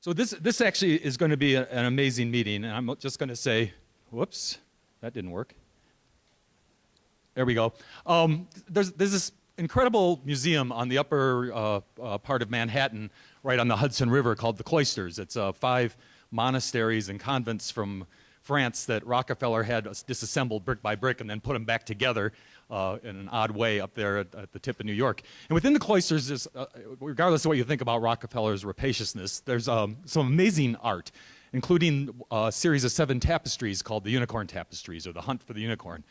So this actually is going to be an amazing meeting, and I'm just going to say, whoops, that didn't work. There we go. There's this incredible museum on the upper part of Manhattan, right on the Hudson River, called the Cloisters. It's 5 monasteries and convents from France that Rockefeller had disassembled brick by brick and then put them back together in an odd way up there at the tip of New York. And within the Cloisters, is, regardless of what you think about Rockefeller's rapaciousness, there's some amazing art, including a series of 7 tapestries called the Unicorn Tapestries, or the Hunt for the Unicorn.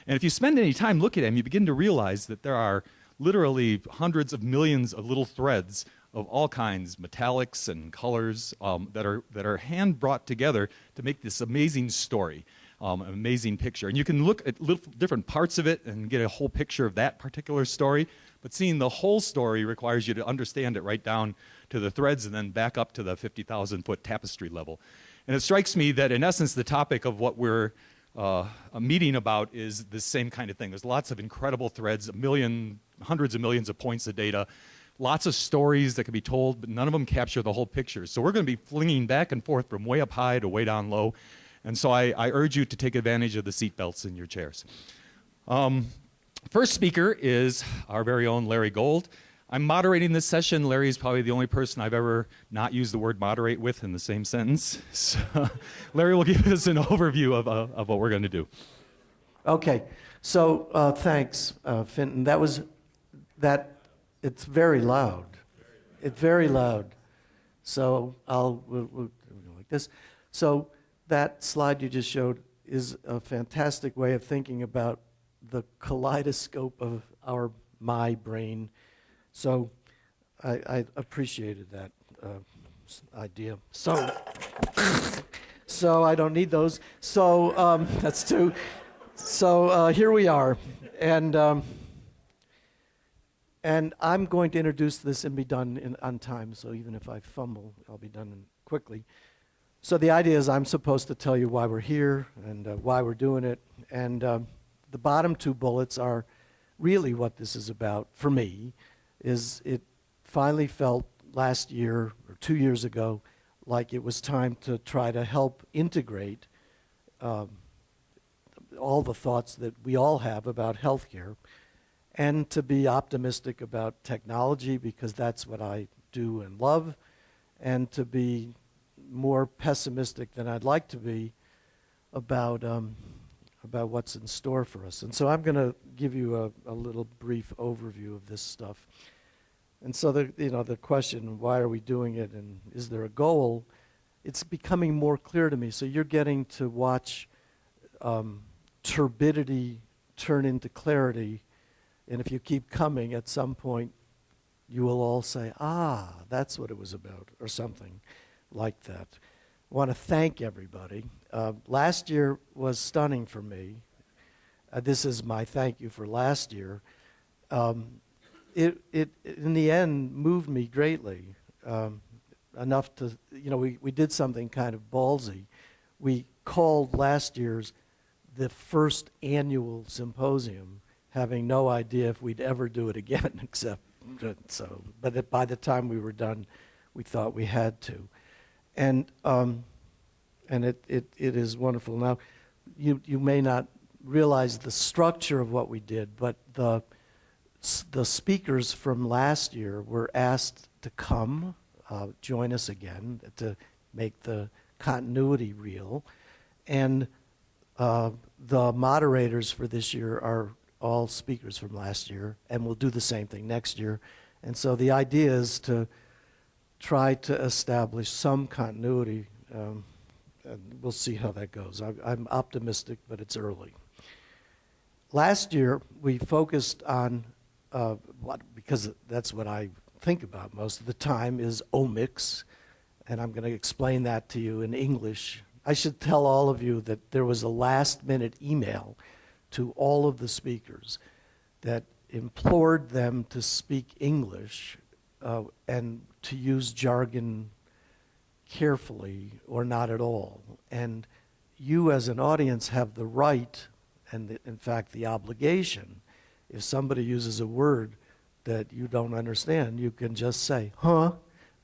And if you spend any time looking at them, you begin to realize that there are literally hundreds of millions of little threads of all kinds, metallics and colors, that are hand brought together to make this amazing story, an amazing picture. And you can look at little different parts of it and get a whole picture of that particular story, but seeing the whole story requires you to understand it right down to the threads and then back up to the 50,000-foot tapestry level. And it strikes me that in essence the topic of what we're a meeting about is the same kind of thing. There's lots of incredible threads, hundreds of millions of points of data, lots of stories that can be told, but none of them capture the whole picture. So we're going to be flinging back and forth from way up high to way down low. And so I urge you to take advantage of the seat belts in your chairs. First speaker is our very own Larry Gold. I'm moderating this session. Larry is probably the only person I've ever not used the word moderate with in the same sentence. So Larry will give us an overview of what we're going to do. Okay, so thanks, Finton. It's very loud. It's very loud. So we'll go like this. So that slide you just showed is a fantastic way of thinking about the kaleidoscope of my brain. So I appreciated that idea. So I don't need those. So that's 2. So here we are, and I'm going to introduce this and be done on time. So even if I fumble, I'll be done quickly. So the idea is I'm supposed to tell you why we're here and why we're doing it, and the bottom 2 bullets are really what this is about for me. Is it finally felt last year or 2 years ago like it was time to try to help integrate all the thoughts that we all have about healthcare, and to be optimistic about technology because that's what I do and love, and to be more pessimistic than I'd like to be about what's in store for us. And so I'm going to give you a little brief overview of this stuff. And so the question, why are we doing it, and is there a goal? It's becoming more clear to me. So you're getting to watch turbidity turn into clarity, and if you keep coming, at some point, you will all say, that's what it was about, or something like that. I want to thank everybody. Last year was stunning for me. This is my thank you for last year. It in the end moved me greatly, enough to, we did something kind of ballsy. We called last year's the first annual symposium, having no idea if we'd ever do it again, but by the time we were done, we thought we had to. And it is wonderful. Now, you may not realize the structure of what we did, but the speakers from last year were asked to come, join us again to make the continuity real. And the moderators for this year are all speakers from last year, and we'll do the same thing next year. And so the idea is to try to establish some continuity, and we'll see how that goes. I'm optimistic, but it's early. Last year, we focused on because that's what I think about most of the time, is omics, and I'm going to explain that to you in English. I should tell all of you that there was a last-minute email to all of the speakers that implored them to speak English and to use jargon carefully or not at all. And you as an audience have the right and in fact the obligation, if somebody uses a word that you don't understand, you can just say, huh?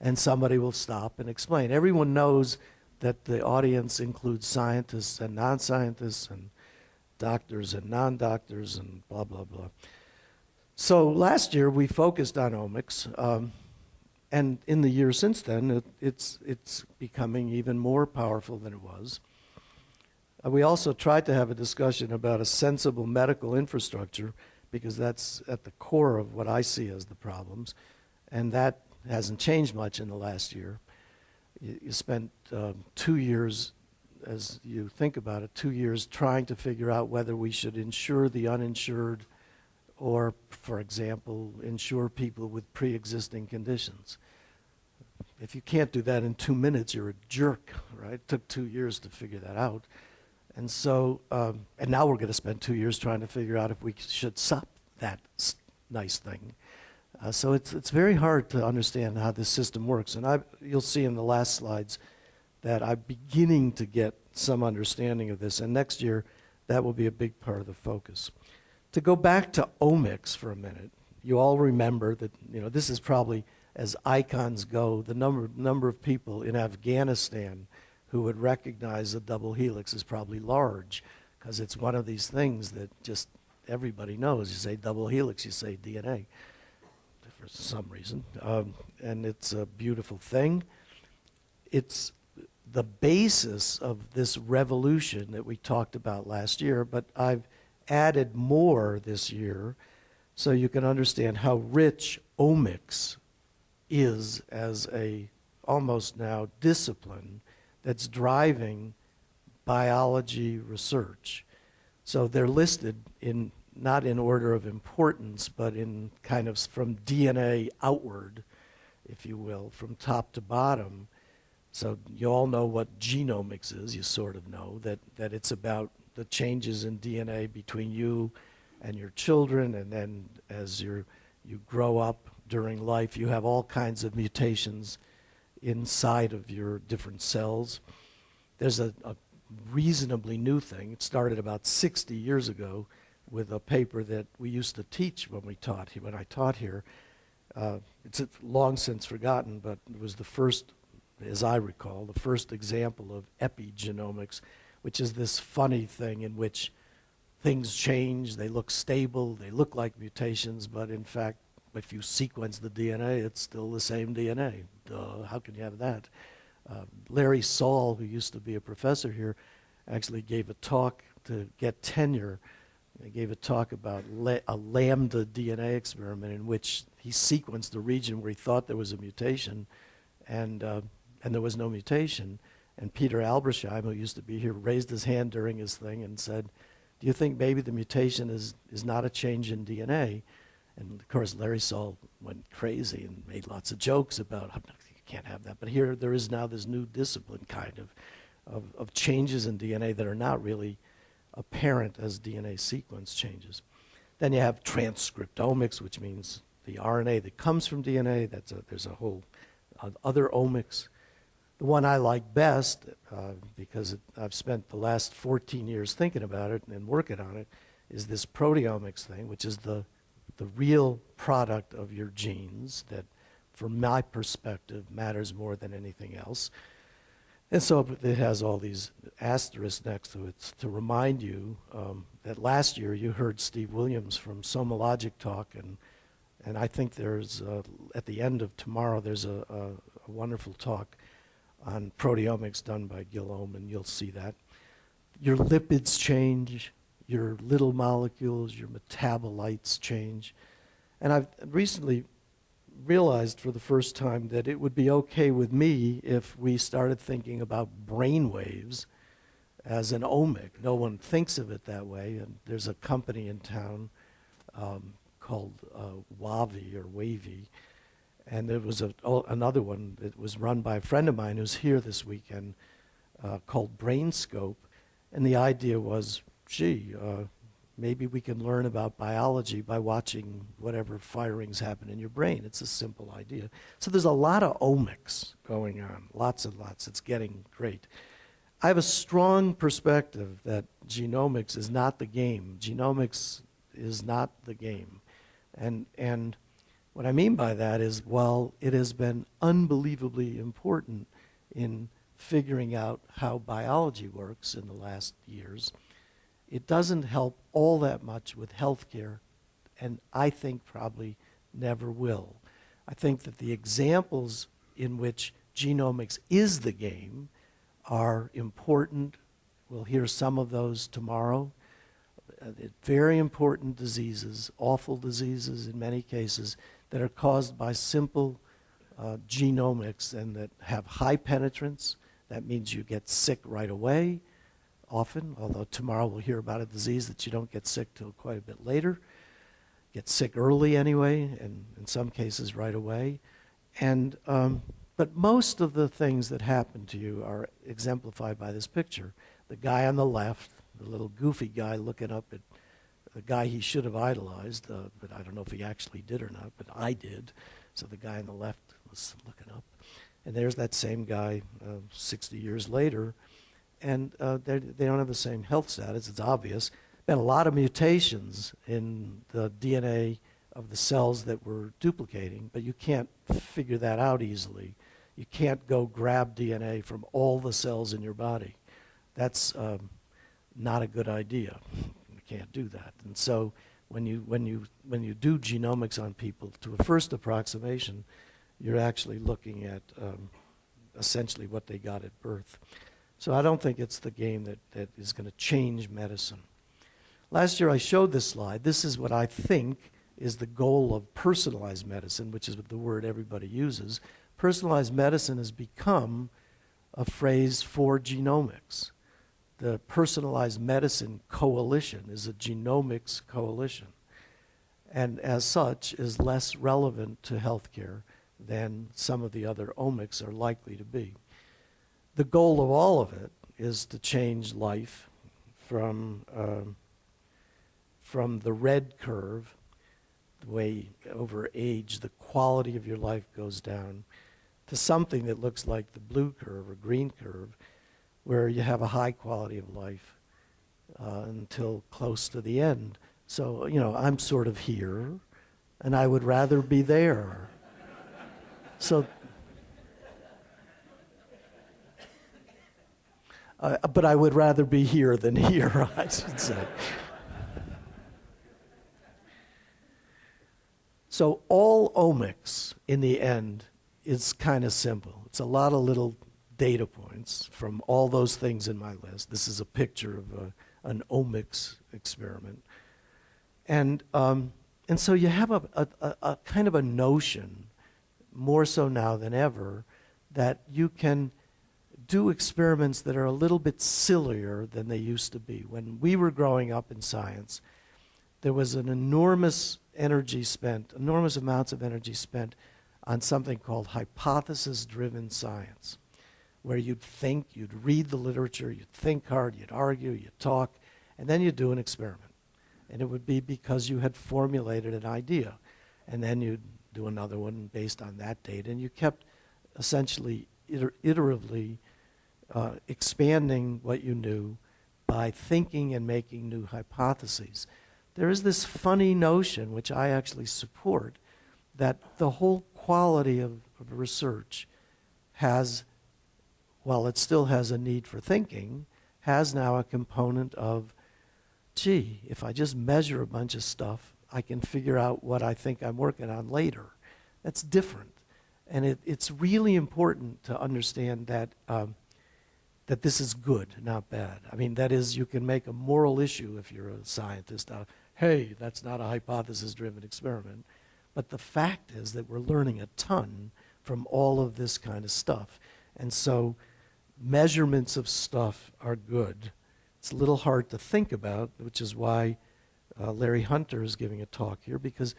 and somebody will stop and explain. Everyone knows that the audience includes scientists and non-scientists and doctors and non-doctors and blah, blah, blah. So last year we focused on omics, and in the year since then it's becoming even more powerful than it was. We also tried to have a discussion about a sensible medical infrastructure, because that's at the core of what I see as the problems, and that hasn't changed much in the last year. You spent 2 years, as you think about it, 2 years trying to figure out whether we should insure the uninsured or, for example, insure people with pre-existing conditions. If you can't do that in 2 minutes, you're a jerk, right? It took 2 years to figure that out. And so, and now we're going to spend 2 years trying to figure out if we should stop that nice thing. So it's very hard to understand how this system works. And you'll see in the last slides that I'm beginning to get some understanding of this. And next year, that will be a big part of the focus. To go back to omics for a minute, you all remember that, you know, this is probably, as icons go, the number of people in Afghanistan who would recognize a double helix is probably large, because it's one of these things that just everybody knows. You say double helix, you say DNA for some reason, and it's a beautiful thing. It's the basis of this revolution that we talked about last year, but I've added more this year so you can understand how rich omics is as a almost now discipline that's driving biology research. So they're listed in, not in order of importance, but in kind of from DNA outward, if you will, from top to bottom. So you all know what genomics is. You sort of know that it's about the changes in DNA between you and your children, and then as you grow up during life, you have all kinds of mutations inside of your different cells. There's a reasonably new thing. It started about 60 years ago with a paper that we used to teach when I taught here. It's long since forgotten, but it was the first, as I recall, the first example of epigenomics, which is this funny thing in which things change, they look stable, they look like mutations, but in fact, if you sequence the DNA, it's still the same DNA. Duh, how can you have that? Larry Saul, who used to be a professor here, actually gave a talk to get tenure. He gave a talk about a Lambda Dna experiment in which he sequenced the region where he thought there was a mutation, and there was no mutation. And Peter Albersheim, who used to be here, raised his hand during his thing and said, "Do you think maybe the mutation is not a change in DNA?" And of course, Larry Saul went crazy and made lots of jokes about, you can't have that. But here, there is now this new discipline kind of changes in DNA that are not really apparent as DNA sequence changes. Then you have transcriptomics, which means the RNA that comes from DNA. There's a whole other omics. The one I like best, because I've spent the last 14 years thinking about it and working on it, is this proteomics thing, which is the real product of your genes that, from my perspective, matters more than anything else. And so it has all these asterisks next to it to remind you that last year you heard Steve Williams from SomaLogic talk, and I think there's, at the end of tomorrow, there's a wonderful talk on proteomics done by Gil Ohm, and you'll see that. Your lipids change, your little molecules, your metabolites change. And I've recently realized for the first time that it would be okay with me if we started thinking about brain waves as an omic. No one thinks of it that way, and there's a company in town called Wavy, and there was another one that was run by a friend of mine who's here this weekend called BrainScope, and the idea was, gee, maybe we can learn about biology by watching whatever firings happen in your brain. It's a simple idea. So there's a lot of omics going on, lots and lots. It's getting great. I have a strong perspective that genomics is not the game. Genomics is not the game. And What I mean by that is, while it has been unbelievably important in figuring out how biology works in the last years, it doesn't help all that much with healthcare, and I think probably never will. I think that the examples in which genomics is the game are important. We'll hear some of those tomorrow. Very important diseases, awful diseases in many cases, that are caused by simple genomics and that have high penetrance. That means you get sick right away, often, although tomorrow we'll hear about a disease that you don't get sick till quite a bit later. Get sick early anyway, and in some cases right away. And, but most of the things that happen to you are exemplified by this picture. The guy on the left, the little goofy guy looking up at the guy he should have idolized, but I don't know if he actually did or not, but I did. So the guy on the left was looking up. And there's that same guy 60 years later, and they don't have the same health status, it's obvious. Been a lot of mutations in the DNA of the cells that we're duplicating, but you can't figure that out easily. You can't go grab DNA from all the cells in your body. That's not a good idea. You can't do that. And so when you do genomics on people, to a first approximation, you're actually looking at essentially what they got at birth. So I don't think it's the game that is going to change medicine. Last year I showed this slide. This is what I think is the goal of personalized medicine, which is the word everybody uses. Personalized medicine has become a phrase for genomics. The Personalized Medicine Coalition is a genomics coalition, and as such is less relevant to healthcare than some of the other omics are likely to be. The goal of all of it is to change life from the red curve, the way over age the quality of your life goes down, to something that looks like the blue curve or green curve, where you have a high quality of life until close to the end. So, you know, I'm sort of here, and I would rather be there. So, but I would rather be here than here, I should say. So all omics, in the end, is kind of simple. It's a lot of little data points from all those things in my list. This is a picture of an Omics experiment. And so you have a kind of a notion, more so now than ever, that you can do experiments that are a little bit sillier than they used to be. When we were growing up in science, there was an enormous amounts of energy spent on something called hypothesis-driven science, where you'd think, you'd read the literature, you'd think hard, you'd argue, you'd talk, and then you'd do an experiment. And it would be because you had formulated an idea. And then you'd do another one based on that data, and you kept essentially iteratively expanding what you knew by thinking and making new hypotheses. There is this funny notion, which I actually support, that the whole quality of research has, while it still has a need for thinking, has now a component of, gee, if I just measure a bunch of stuff, I can figure out what I think I'm working on later. That's different. And it's really important to understand that that this is good, not bad. I mean, that is, you can make a moral issue if you're a scientist. Hey, that's not a hypothesis-driven experiment. But the fact is that we're learning a ton from all of this kind of stuff. And so measurements of stuff are good. It's a little hard to think about, which is why Larry Hunter is giving a talk here, because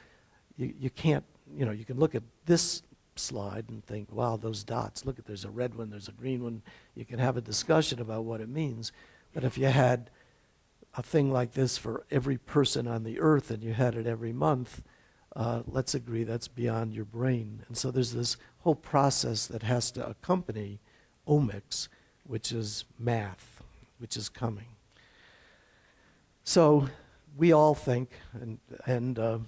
you can't, you can look at this slide and think, wow, those dots, look at, there's a red one, there's a green one. You can have a discussion about what it means. But if you had a thing like this for every person on the earth and you had it every month, let's agree that's beyond your brain. And so there's this whole process that has to accompany omics, which is math, which is coming. So we all think, and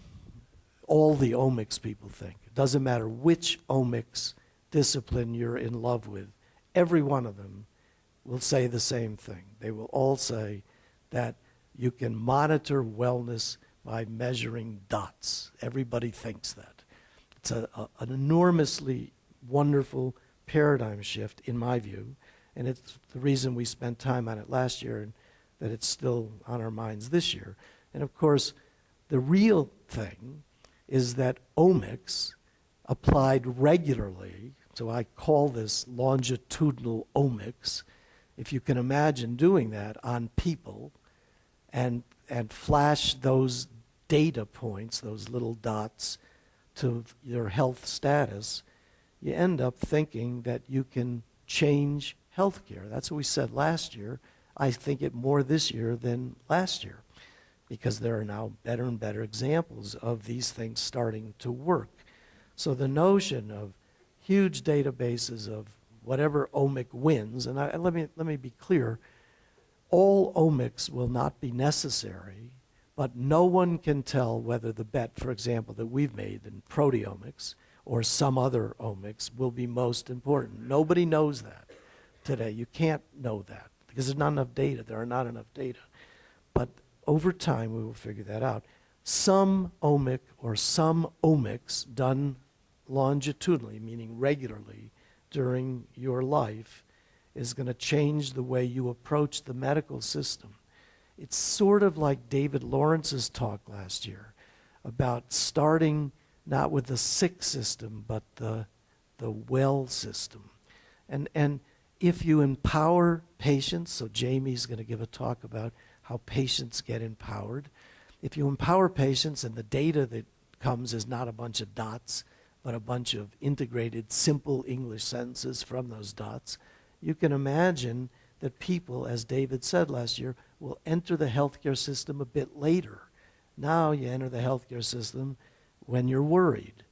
all the omics people think. It doesn't matter which omics discipline you're in love with. Every one of them will say the same thing. They will all say that you can monitor wellness by measuring dots. Everybody thinks that. It's an enormously wonderful paradigm shift, in my view, and it's the reason we spent time on it last year and that it's still on our minds this year. And of course, the real thing is that omics applied regularly, so I call this longitudinal omics, if you can imagine doing that on people and flash those data points, those little dots, to your health status, you end up thinking that you can change healthcare. That's what we said last year. I think it more this year than last year, because there are now better and better examples of these things starting to work. So the notion of huge databases of whatever omic wins, and let me be clear, all omics will not be necessary, but no one can tell whether the bet, for example, that we've made in proteomics or some other omics will be most important. Nobody knows that today. You can't know that because there's not enough data. There are not enough data. But over time, we will figure that out. Some omic or some omics done longitudinally, meaning regularly during your life, is going to change the way you approach the medical system. It's sort of like David Lawrence's talk last year about starting not with the sick system, but the well system. And if you empower patients, so Jamie's going to give a talk about how patients get empowered. If you empower patients and the data that comes is not a bunch of dots, but a bunch of integrated, simple English sentences from those dots, you can imagine that people, as David said last year, will enter the healthcare system a bit later. Now you enter the healthcare system when you're worried.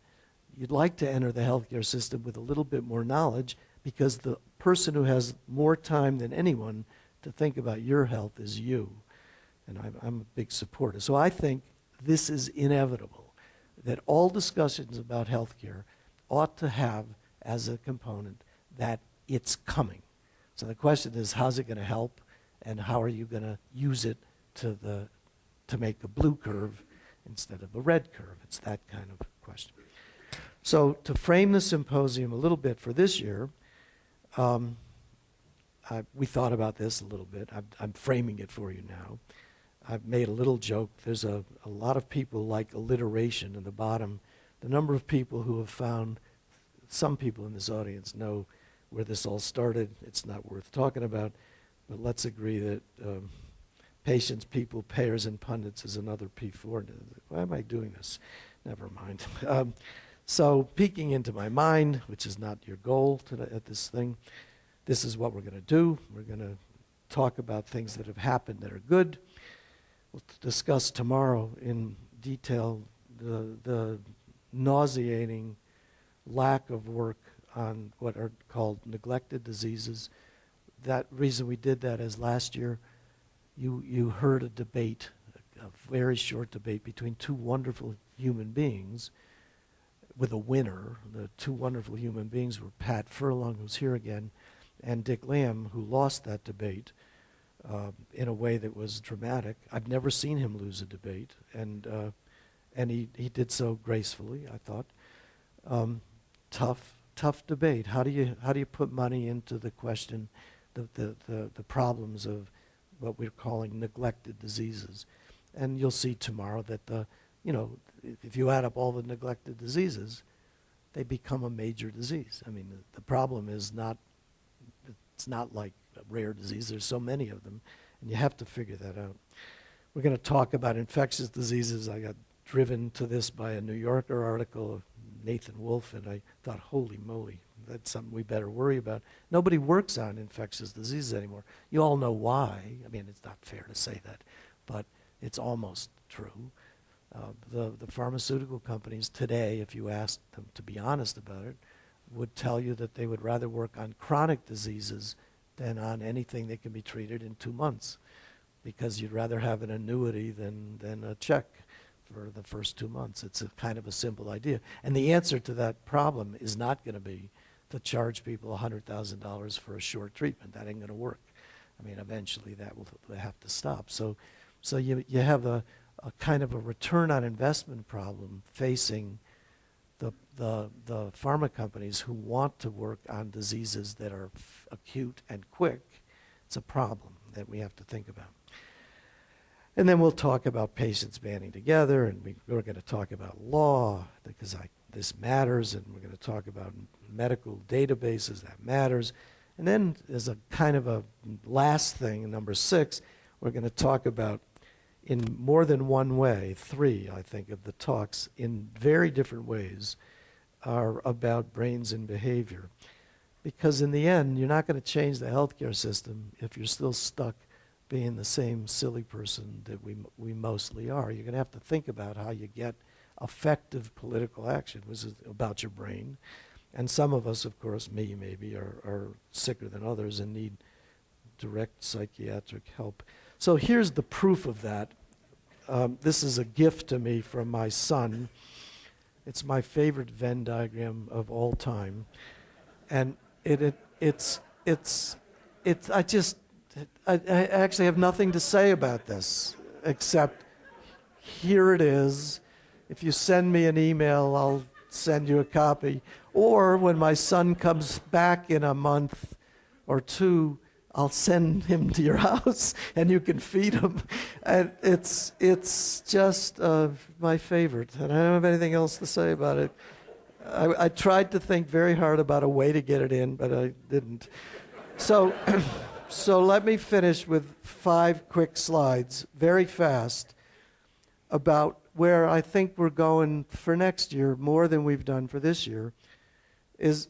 You'd like to enter the healthcare system with a little bit more knowledge, because the person who has more time than anyone to think about your health is you. And I'm a big supporter. So I think this is inevitable, that all discussions about healthcare ought to have as a component that it's coming. So the question is, how's it going to help, and how are you going to use it to make a blue curve instead of a red curve? It's that kind of question. So to frame the symposium a little bit for this year, we thought about this a little bit. I'm framing it for you now. I've made a little joke. There's a lot of people like alliteration in the bottom. The number of people who have found, some people in this audience know where this all started. It's not worth talking about, but let's agree that patients, people, payers, and pundits is another P4. Why am I doing this? Never mind. So peeking into my mind, which is not your goal at this thing, this is what we're going to do. We're going to talk about things that have happened that are good. We'll discuss tomorrow in detail the nauseating lack of work on what are called neglected diseases. That reason we did that is last year you heard a debate, a very short debate between two wonderful human beings with a winner. The two wonderful human beings were Pat Furlong, who's here again, and Dick Lamb, who lost that debate in a way that was dramatic. I've never seen him lose a debate, and he did so gracefully, I thought. Tough debate. How do you put money into the question, the problems of what we're calling neglected diseases? And you'll see tomorrow that if you add up all the neglected diseases, they become a major disease. I mean, the problem is it's not like a rare disease. There's so many of them, and you have to figure that out. We're going to talk about infectious diseases. I got driven to this by a New Yorker article of Nathan Wolfe, and I thought, holy moly, that's something we better worry about. Nobody works on infectious diseases anymore. You all know why. I mean, it's not fair to say that, but it's almost true. The pharmaceutical companies today, if you asked them to be honest about it, would tell you that they would rather work on chronic diseases than on anything that can be treated in 2 months, because you'd rather have an annuity than a check for the first 2 months. It's a kind of a simple idea. And the answer to that problem is not going to be to charge people $100,000 for a short treatment. That ain't going to work. I mean, eventually that will have to stop. So you have a kind of a return on investment problem facing the pharma companies who want to work on diseases that are acute and quick. It's a problem that we have to think about. And then we'll talk about patients banding together, and we're going to talk about law, because this matters, and we're going to talk about medical databases, that matters. And then as a kind of a last thing, number 6, we're going to talk about, in more than one way, 3, I think, of the talks, in very different ways, are about brains and behavior. Because in the end, you're not going to change the healthcare system if you're still stuck being the same silly person that we mostly are. You're going to have to think about how you get effective political action, which is about your brain. And some of us, of course, me maybe, are sicker than others and need direct psychiatric help. So here's the proof of that. This is a gift to me from my son. It's my favorite Venn diagram of all time. And I actually have nothing to say about this, except here it is. If you send me an email, I'll send you a copy. Or when my son comes back in a month or 2, I'll send him to your house and you can feed him. And it's just my favorite. And I don't have anything else to say about it. I tried to think very hard about a way to get it in, but I didn't. So let me finish with 5 quick slides, very fast, about where I think we're going for next year, more than we've done for this year, is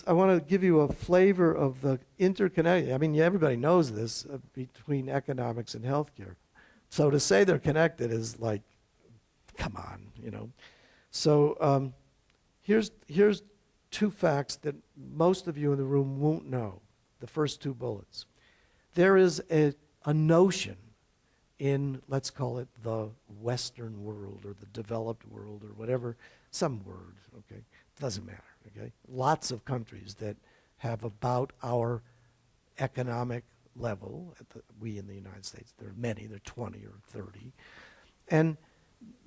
I want to give you a flavor of the interconnect. I mean, everybody knows this, between economics and healthcare. So to say they're connected is like, come on, you know. So here's 2 facts that most of you in the room won't know, the first 2 bullets. There is a notion in, let's call it the Western world or the developed world or whatever, some word, okay? Doesn't matter, okay? Lots of countries that have about our economic level, we in the United States, there are many, there are 20 or 30. And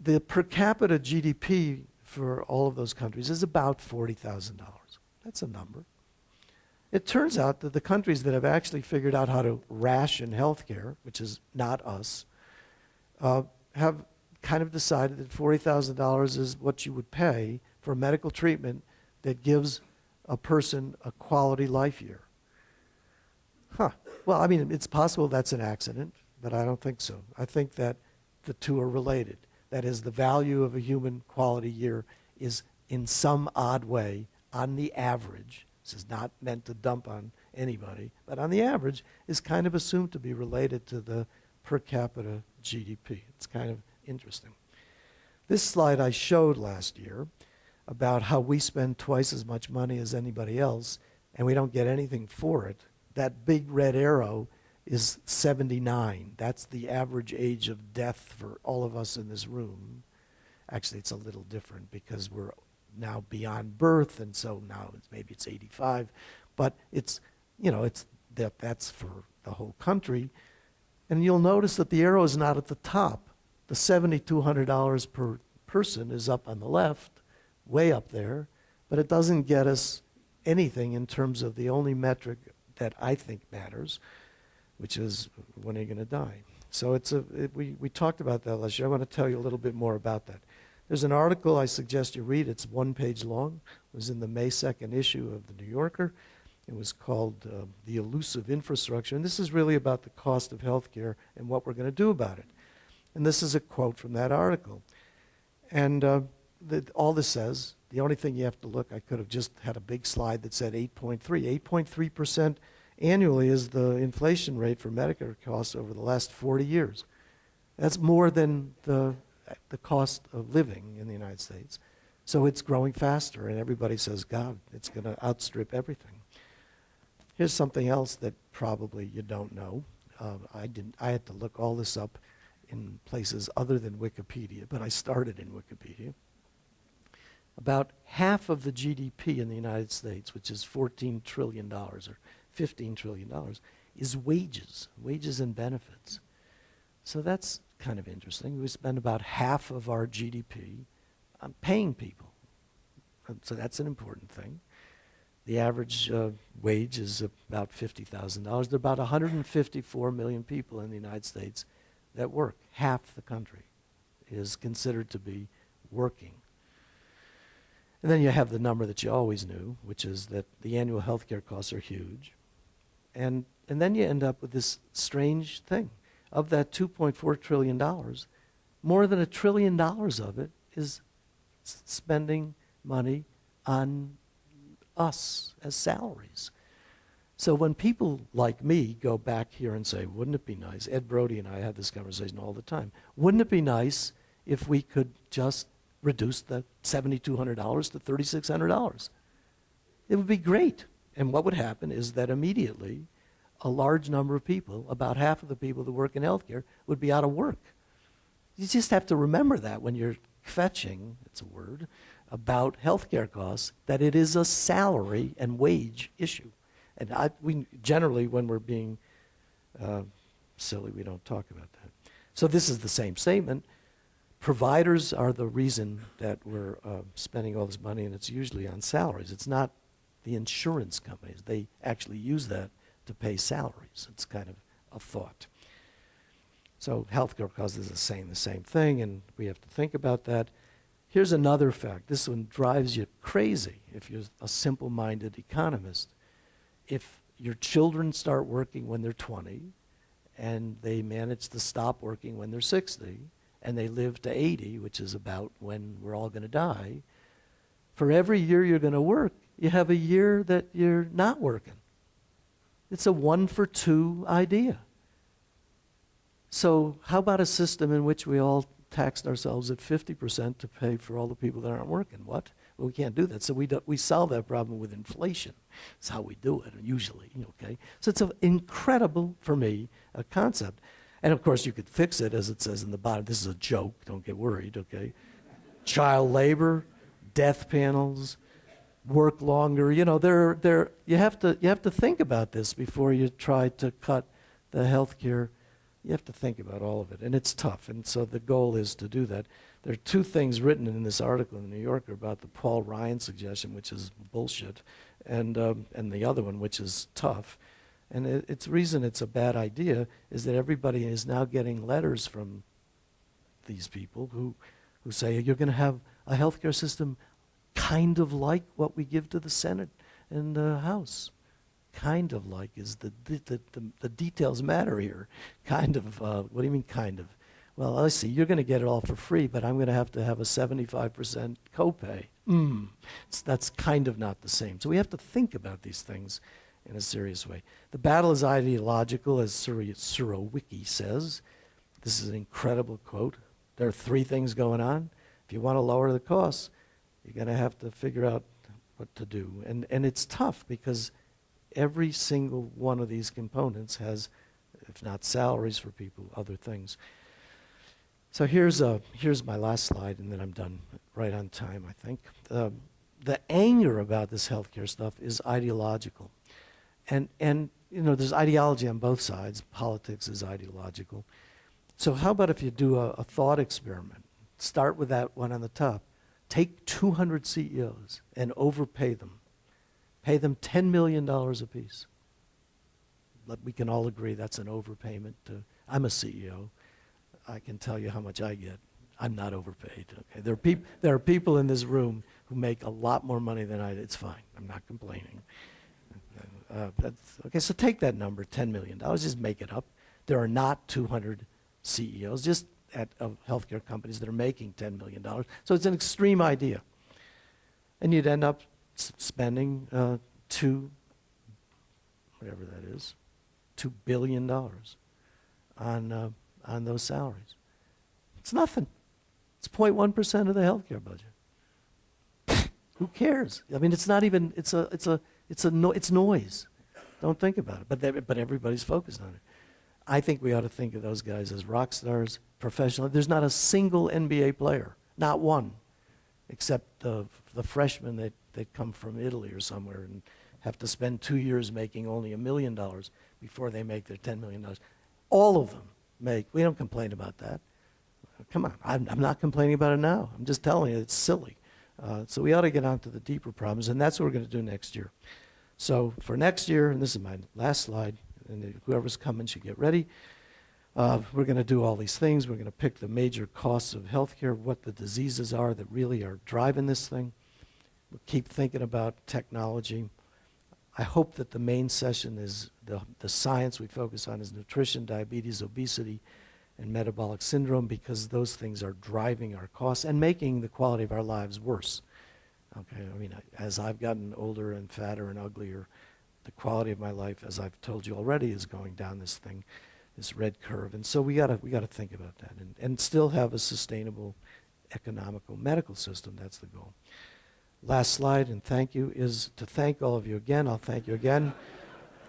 the per capita GDP for all of those countries is about $40,000. That's a number. It turns out that the countries that have actually figured out how to ration healthcare, which is not us, have kind of decided that $40,000 is what you would pay for medical treatment that gives a person a quality life year. Well, I mean, it's possible that's an accident, but I don't think so. I think that the 2 are related. That is, the value of a human quality year is in some odd way, on the average, this is not meant to dump on anybody, but on the average is kind of assumed to be related to the per capita GDP. It's kind of interesting. This slide I showed last year about how we spend twice as much money as anybody else and we don't get anything for it. That big red arrow is 79. That's the average age of death for all of us in this room. Actually, it's a little different because we're now beyond birth, and so now maybe it's 85. But it's, that's for the whole country. And you'll notice that the arrow is not at the top. The $7,200 per person is up on the left, way up there, but it doesn't get us anything in terms of the only metric that I think matters, which is when are you going to die. So we talked about that last year. I want to tell you a little bit more about that. There's an article I suggest you read. It's 1 page long. It was in the May 2nd issue of the New Yorker. It was called The Elusive Infrastructure. And this is really about the cost of healthcare and what we're going to do about it. And this is a quote from that article. And all this says, the only thing you have to look, I could have just had a big slide that said 8.3. 8.3% annually is the inflation rate for Medicare costs over the last 40 years. That's more than the cost of living in the United States. So it's growing faster, and everybody says, God, it's going to outstrip everything. Here's something else that probably you don't know. I had to look all this up. in places other than Wikipedia, but I started in Wikipedia. About half of the GDP in the United States, which is $14 trillion or $15 trillion, is wages and benefits. So that's kind of interesting. We spend about half of our GDP on paying people. So that's an important thing. The average wage is about $50,000. There are about 154 million people in the United States that work. Half the country is considered to be working. And then you have the number that you always knew, which is that the annual healthcare costs are huge. And then you end up with this strange thing. Of that $2.4 trillion, more than $1 trillion of it is spending money on us as salaries. So when people like me go back here and say, wouldn't it be nice, Ed Brody and I have this conversation all the time, wouldn't it be nice if we could just reduce the $7,200 to $3,600? It would be great. And what would happen is that immediately a large number of people, about half of the people that work in healthcare, would be out of work. You just have to remember that when you're fetching, it's a word, about healthcare costs, that it is a salary and wage issue. And we generally, when we're being silly, we don't talk about that. So this is the same statement. Providers are the reason that we're spending all this money, and it's usually on salaries. It's not the insurance companies. They actually use that to pay salaries. It's kind of a thought. So healthcare costs is the same thing, and we have to think about that. Here's another fact. This one drives you crazy if you're a simple-minded economist. If your children start working when they're 20, and they manage to stop working when they're 60, and they live to 80, which is about when we're all going to die, for every year you're going to work, you have a year that you're not working. It's a 1 for 2 idea. So how about a system in which we all taxed ourselves at 50% to pay for all the people that aren't working? What? Well, we can't do that. So we solve that problem with inflation. That's how we do it, usually, okay? So it's an incredible, for me, a concept. And of course, you could fix it, as it says in the bottom. This is a joke, don't get worried, okay? Child labor, death panels, work longer. You know, you have to think about this before you try to cut the health care. You have to think about all of it, and it's tough. And so the goal is to do that. There are 2 things written in this article in the New Yorker about the Paul Ryan suggestion, which is bullshit, and the other one, which is tough. And it's reason it's a bad idea is that everybody is now getting letters from these people who say you're going to have a healthcare system kind of like what we give to the Senate and the House. Kind of like is the details matter here. Kind of, what do you mean kind of? Well, I see, you're going to get it all for free, but I'm going to have a 75% copay. That's kind of not the same. So we have to think about these things in a serious way. The battle is ideological, as Surowiki says. This is an incredible quote. There are 3 things going on. If you want to lower the costs, you're going to have to figure out what to do. And it's tough because every single one of these components has, if not salaries for people, other things. So here's my last slide, and then I'm done right on time, I think. The anger about this healthcare stuff is ideological. And you know, there's ideology on both sides. Politics is ideological. So how about if you do a thought experiment? Start with that one on the top. Take 200 CEOs and overpay them. Pay them $10 million apiece. We can all agree that's an overpayment. I'm a CEO. I can tell you how much I get. I'm not overpaid. Okay, there are people in this room who make a lot more money than I do. It's fine. I'm not complaining. Okay, so take that number, $10 million. Just make it up. There are not 200 CEOs just of healthcare companies that are making $10 million. So it's an extreme idea. And you'd end up spending $2 billion on those salaries. It's nothing. It's 0.1% of the healthcare budget. Who cares? I mean, it's not even. It's noise. Don't think about it. But everybody's focused on it. I think we ought to think of those guys as rock stars, professional. There's not a single NBA player, not one, except the freshmen that come from Italy or somewhere and have to spend 2 years making only $1 million before they make their $10 million. All of them make, we don't complain about that. Come on, I'm not complaining about it now. I'm just telling you, it's silly. So we ought to get on to the deeper problems, and that's what we're going to do next year. So for next year, and this is my last slide, and whoever's coming should get ready. We're going to do all these things. We're going to pick the major costs of healthcare, what the diseases are that really are driving this thing. We'll keep thinking about technology. I hope that the main session is the science we focus on is nutrition, diabetes, obesity, and metabolic syndrome, because those things are driving our costs and making the quality of our lives worse. Okay, I mean, as I've gotten older and fatter and uglier, the quality of my life, as I've told you already, is going down this thing, this red curve. And so we gotta think about that and still have a sustainable, economical medical system. That's the goal. Last slide, and thank you, is to thank all of you again. I'll thank you again.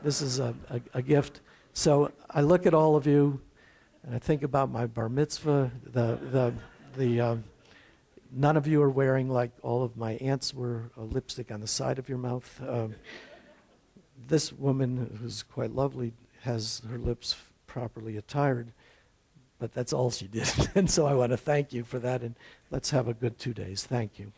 This is a gift. So I look at all of you, and I think about my bar mitzvah. None of you are wearing, like all of my aunts were, a lipstick on the side of your mouth. This woman, who's quite lovely, has her lips properly attired, but that's all she did. And so I want to thank you for that, and let's have a good 2 days. Thank you.